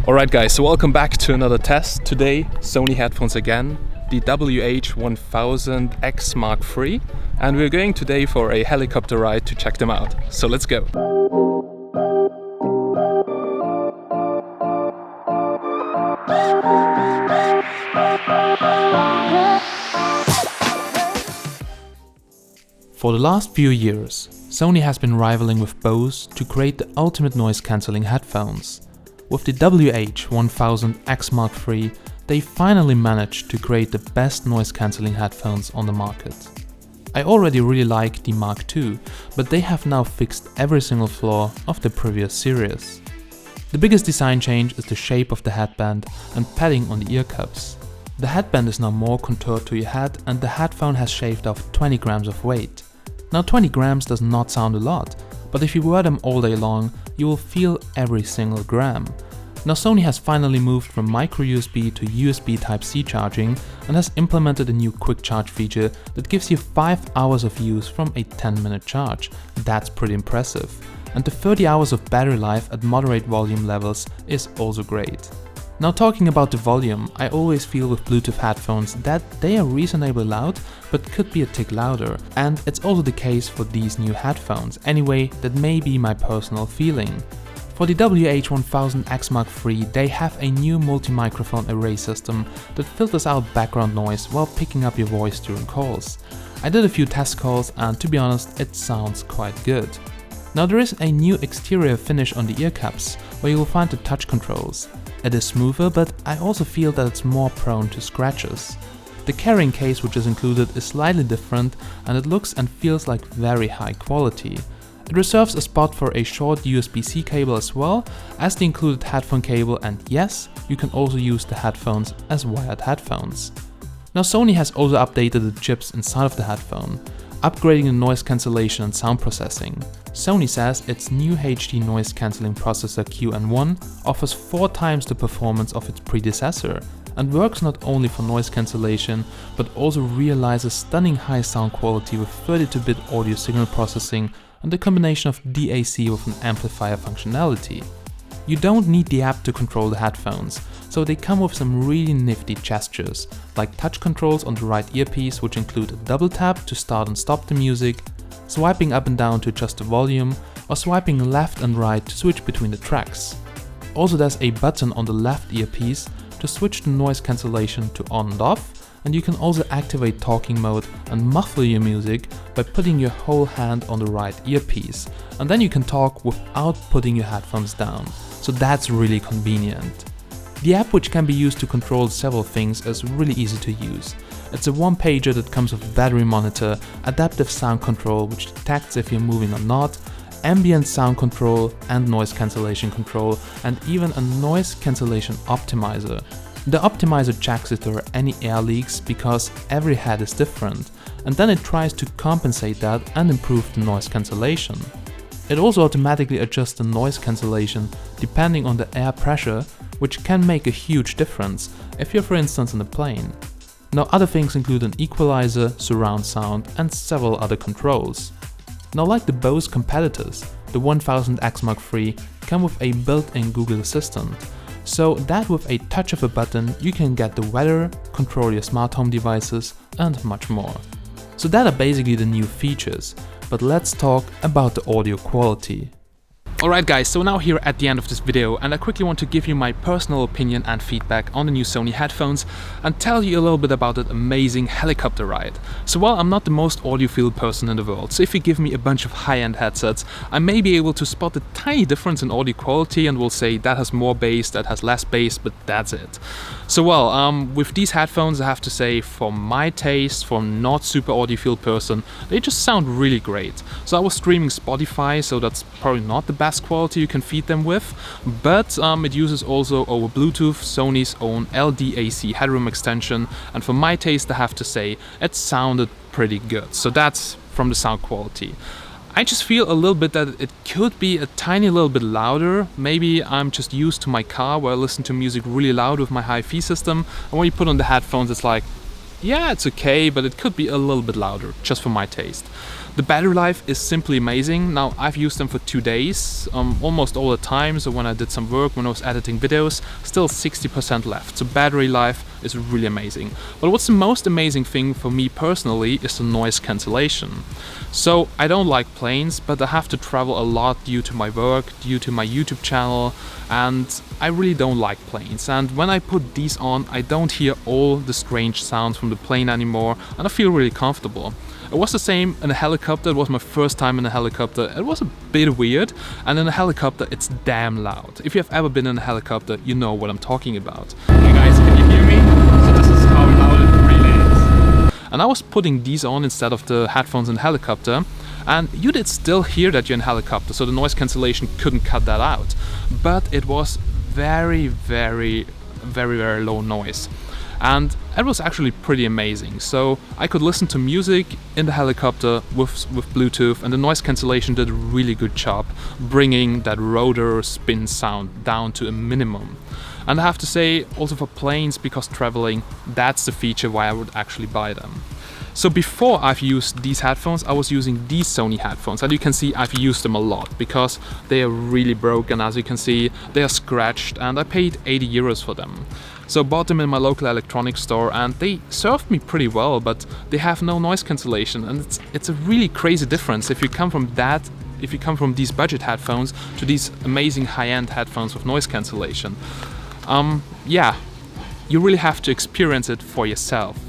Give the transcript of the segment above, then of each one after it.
Alright guys, so welcome back to another test. Today, Sony headphones again, the WH-1000XM3, and we're going today for a helicopter ride to check them out. So let's go. For the last few years, Sony has been rivaling with Bose to create the ultimate noise-cancelling headphones. With the WH-1000XM3, they finally managed to create the best noise-cancelling headphones on the market. I already really like the Mark II, but they have now fixed every single flaw of the previous series. The biggest design change is the shape of the headband and padding on the ear cups. The headband is now more contoured to your head and the headphone has shaved off 20 grams of weight. Now 20 grams does not sound a lot, but if you wear them all day long, you will feel every single gram. Now Sony has finally moved from micro USB to USB Type-C charging and has implemented a new quick charge feature that gives you 5 hours of use from a 10-minute charge. That's pretty impressive. And the 30 hours of battery life at moderate volume levels is also great. Now talking about the volume, I always feel with Bluetooth headphones that they are reasonably loud but could be a tick louder, and it's also the case for these new headphones. Anyway, that may be my personal feeling. For the WH-1000XM3, they have a new multi-microphone array system that filters out background noise while picking up your voice during calls. I did a few test calls and to be honest, it sounds quite good. Now there is a new exterior finish on the ear caps where you will find the touch controls. It is smoother, but I also feel that it's more prone to scratches. The carrying case which is included is slightly different and it looks and feels like very high quality. It reserves a spot for a short USB-C cable as well as the included headphone cable, and yes, you can also use the headphones as wired headphones. Now Sony has also updated the chips inside of the headphone, upgrading the noise cancellation and sound processing. Sony says its new HD noise cancelling processor QN1 offers 4 times the performance of its predecessor and works not only for noise cancellation but also realizes stunning high sound quality with 32-bit audio signal processing and the combination of DAC with an amplifier functionality. You don't need the app to control the headphones, so they come with some really nifty gestures, like touch controls on the right earpiece which include a double tap to start and stop the music, swiping up and down to adjust the volume, or swiping left and right to switch between the tracks. Also there's a button on the left earpiece to switch the noise cancellation to on and off, and you can also activate talking mode and muffle your music by putting your whole hand on the right earpiece, and then you can talk without putting your headphones down, so that's really convenient. The app, which can be used to control several things, is really easy to use. It's a one-pager that comes with battery monitor, adaptive sound control which detects if you're moving or not, ambient sound control and noise cancellation control, and even a noise cancellation optimizer. The optimizer checks if there are any air leaks because every head is different, and then it tries to compensate that and improve the noise cancellation. It also automatically adjusts the noise cancellation depending on the air pressure, which can make a huge difference if you're for instance in a plane. Now other things include an equalizer, surround sound and several other controls. Now like the Bose competitors, the 1000XM3 come with a built-in Google Assistant, so that with a touch of a button you can get the weather, control your smart home devices and much more. So that are basically the new features, but let's talk about the audio quality. Alright guys, so now here at the end of this video, and I quickly want to give you my personal opinion and feedback on the new Sony headphones and tell you a little bit about that amazing helicopter ride. So while I'm not the most audiophile person in the world, so if you give me a bunch of high-end headsets, I may be able to spot a tiny difference in audio quality and will say that has more bass, that has less bass, but that's it. So with these headphones I have to say, for my taste, for a not super audiophile person, they just sound really great. So I was streaming Spotify, so that's probably not the best quality you can feed them with, but it uses also over Bluetooth Sony's own LDAC headroom extension, and for my taste I have to say it sounded pretty good. So that's from the sound quality. I just feel a little bit that it could be a tiny little bit louder. Maybe I'm just used to my car where I listen to music really loud with my hi-fi system, and when you put on the headphones it's like, yeah, it's okay, but it could be a little bit louder, just for my taste. The battery life is simply amazing. Now, I've used them for 2 days, almost all the time. So when I did some work, when I was editing videos, still 60% left. So battery life is really amazing. But what's the most amazing thing for me personally is the noise cancellation. So I don't like planes, but I have to travel a lot due to my work, due to my YouTube channel, and I really don't like planes. And when I put these on, I don't hear all the strange sounds from the plane anymore, and I feel really comfortable. It was the same in a helicopter. It was my first time in a helicopter. It was a bit weird, and in a helicopter it's damn loud. If you have ever been in a helicopter, you know what I'm talking about. Hey guys, can you hear me? So this is how loud it really is. And I was putting these on instead of the headphones in the helicopter, and you did still hear that you're in a helicopter, so the noise cancellation couldn't cut that out. But it was very low noise. And it was actually pretty amazing. So I could listen to music in the helicopter with Bluetooth, and the noise cancellation did a really good job bringing that rotor spin sound down to a minimum. And I have to say, also for planes, because traveling, that's the feature why I would actually buy them. So before I've used these headphones, I was using these Sony headphones, and you can see I've used them a lot because they are really broken. As you can see, they are scratched, and I paid 80 euros for them. So I bought them in my local electronics store, and they served me pretty well, but they have no noise cancellation, and it's a really crazy difference if you come from these budget headphones to these amazing high-end headphones with noise cancellation. Yeah, you really have to experience it for yourself.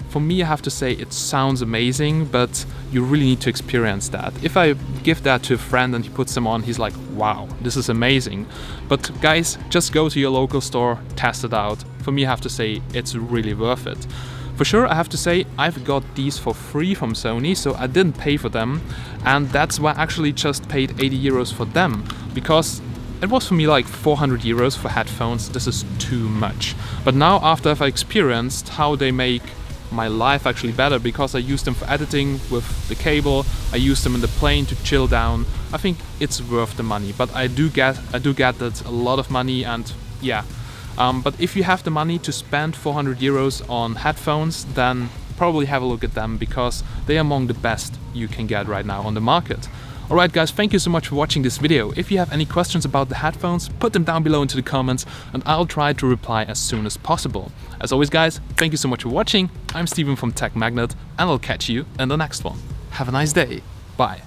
For me, I have to say it sounds amazing, but you really need to experience that. If I give that to a friend and he puts them on, he's like, wow, this is amazing. But guys, just go to your local store, test it out. For me, I have to say it's really worth it. For sure, I have to say I've got these for free from Sony, so I didn't pay for them. And that's why I actually just paid 80 euros for them, because it was for me like 400 euros for headphones. This is too much. But now, after I've experienced how they make my life actually better, because I use them for editing with the cable, I use them in the plane to chill down, I think it's worth the money. But I do get that a lot of money, and yeah. But if you have the money to spend 400 euros on headphones, then probably have a look at them, because they are among the best you can get right now on the market. Alright guys, thank you so much for watching this video. If you have any questions about the headphones, put them down below into the comments, and I'll try to reply as soon as possible. As always guys, thank you so much for watching. I'm Steven from Tech Magnet, and I'll catch you in the next one. Have a nice day. Bye.